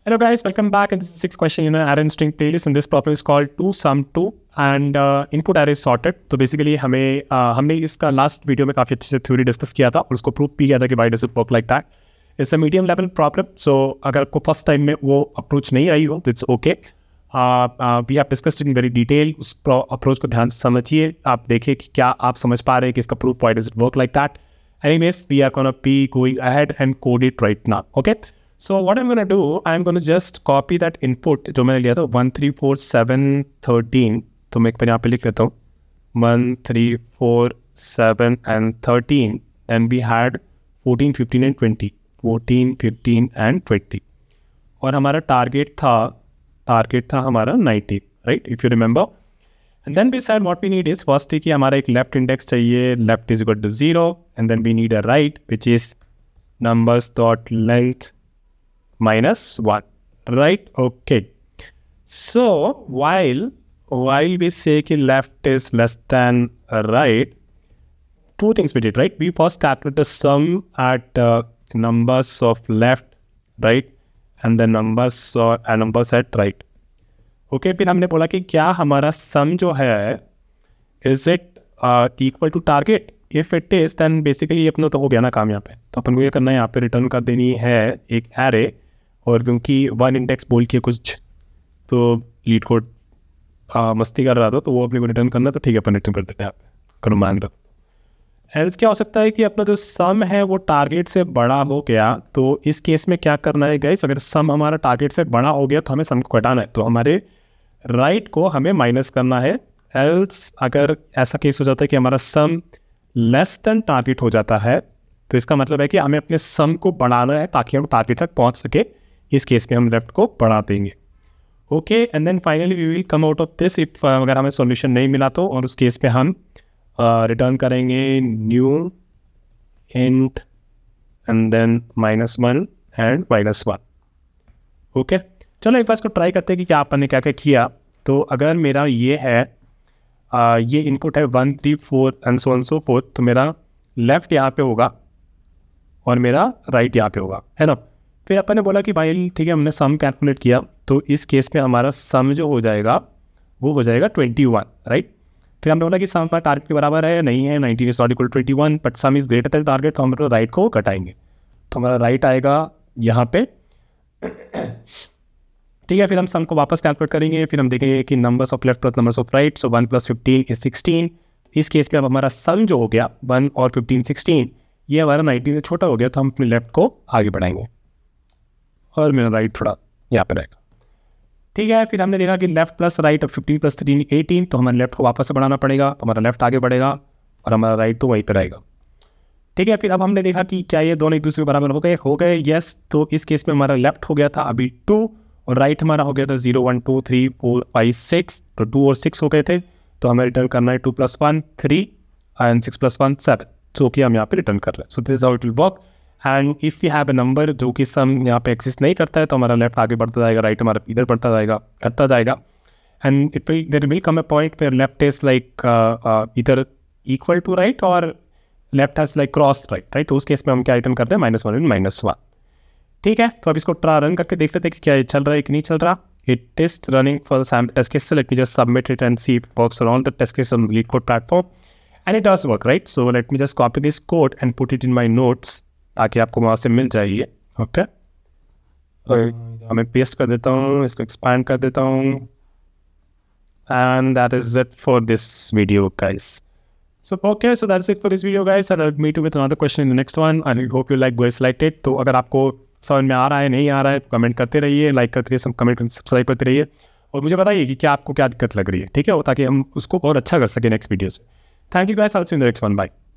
Hello guys, welcome back. And this is sixth question in an array string playlist, and this problem is called 2 sum 2 and input array sorted. तो basically हमने इसका last video में काफ़ी अच्छे से theory discuss किया था और उसको प्रूव भी किया था कि why does it work like that. It's a medium level problem. So अगर आपको फर्स्ट टाइम में वो अप्रोच नहीं आई हो तो it's okay. We have discussed in very detail. उस अप्रोच को ध्यान से समझिए, आप देखिए कि क्या आप समझ पा रहे हैं कि इसका proof why does it work like that. Anyways, we are going to be going ahead and code it right now. Okay. So what I'm going to do, I'm going to just copy that input जो मैंने लिया था 1 3 4 7 13. तो मैं एक बार यहाँ पे लिख लेता हूँ 1 3 4 7 and 13 and we had 14 15 and 20. 14 15 and 20 और हमारा टारगेट था हमारा 90, right? If you remember. And then we said what we need is first कि हमारा एक लेफ्ट इंडेक्स चाहिए, left is equal to 0, and then we need a right which is numbers dot length minus 1, right? Okay. So while we say कि left is less than right, two things we did, right? We first calculate the sum at numbers of left, right, and the numbers at right. Okay फिर हमने बोला कि क्या हमारा sum जो है is it equal to target. If it is then basically अपना तो हो गया ना काम यहाँ पे. तो अपन को ये करना है, यहाँ पे रिटर्न कर देनी है एक एरे, और क्योंकि वन इंडेक्स बोल के कुछ तो लीड कोड मस्ती कर रहा था तो वो अपने को रिटर्न करना, तो ठीक है अपन रिटर्न कर देते हैं यहाँ पे. करो मान लो. एल्स क्या हो सकता है कि अपना जो सम है वो टारगेट से बड़ा हो गया. तो इस केस में क्या करना है गाइस, अगर सम हमारा टारगेट से बड़ा हो गया तो हमें सम को घटाना है. तो हमारे राइट को हमें माइनस करना है. एल्स अगर ऐसा केस हो जाता है कि हमारा सम लेस देन टारगेट हो जाता है तो इसका मतलब है कि हमें अपने सम को बढ़ाना है ताकि हम टारगेट तक पहुंच सके. इस केस में हम लेफ्ट को बढ़ा देंगे. Okay and then finally we will come out of this if अगर हमें सॉल्यूशन नहीं मिला तो, और उस केस पे हम रिटर्न करेंगे new int and then -1 and -1. Okay चलो एक बार इसको ट्राई करते हैं कि क्या अपन ने क्या क्या किया. तो अगर मेरा ये है ये इनपुट है 1 3 4 and so on so fourth, तो मेरा लेफ्ट यहाँ पे होगा और मेरा राइट यहाँ पे होगा, है ना. फिर अपन ने बोला कि भाई ठीक है, हमने सम कैलकुलेट किया तो इस केस में हमारा सम जो हो जाएगा वो हो जाएगा 21, राइट. फिर हमने बोला कि सम हमारा टारगेट के बराबर है, नहीं है, 19 is not equal to 21, but sum is greater than target, तो हम राइट को घटाएंगे. तो हमारा राइट आएगा यहाँ पे, ठीक है. फिर हम सम को वापस कैलकुलेट करेंगे. फिर हम देखेंगे कि numbers of left plus numbers of right, so 1 + 15 is 16. इस केस में अब हमारा सम जो हो गया 1 और 15 16, ये हमारा 19 से छोटा हो गया, तो हम अपने लेफ्ट को आगे बढ़ाएंगे और मेरा राइट थोड़ा यहाँ पे रहेगा, ठीक है. फिर हमने देखा कि लेफ्ट प्लस राइट अब 15 + 3 18, तो हमारे लेफ्ट को वापस से बढ़ाना पड़ेगा, तो हमारा लेफ्ट आगे बढ़ेगा और हमारा राइट तो वहीं पे रहेगा, ठीक है. फिर अब हमने देखा कि क्या ये दोनों एक दूसरे के बराबर हो गए. यस. तो इस केस में हमारा लेफ्ट हो गया था अभी 2 और राइट हमारा हो गया था 0 1 2 3 4 5 6, तो 2 और 6 हो गए थे. तो हमें रिटर्न करना है 2 + 1 3 एंड 6 + 1 7, जो कि हम यहाँ पे रिटर्न कर रहे हैं. So this is how it will work. And if you have a number जो कि सम यहाँ पे एक्सिस्ट नहीं करता है तो हमारा लेफ्ट आगे बढ़ता जाएगा, राइट हमारा इधर बढ़ता जाएगा, करता जाएगा. And there will come a point where left is like इधर इक्वल टू राइट और left has like cross right. तो उस केस में हम क्या रिटर्न करते हैं -1 and -1, ठीक है. तो अब इसको रन करके देख लेते हैं कि क्या ये चल रहा है कि नहीं चल रहा. It is running for sample test case. Let me just submit it and see if it works on the test case on LeetCode platform, and it does work, right. So let me just copy this code and put it in my notes ताकि आपको वहाँ से मिल जाइए. Okay हमें paste कर देता हूँ, इसको एक्सपैंड कर देता हूँ, and that is it for this video guys. So okay, so that's it for this video guys, and I'll meet you with another question in the next one, and I hope you like it. तो अगर आपको समझ में आ रहा है नहीं आ रहा है तो कमेंट करते रहिए, लाइक करते रहिए, कमेंट सब्सक्राइब करते रहिए, और मुझे बताइए कि क्या आपको क्या दिक्कत लग रही है, ठीक है, ताकि हम उसको और अच्छा कर सकें नेक्स्ट वीडियो से. Thank you guys, I will see you in the next one. Bye.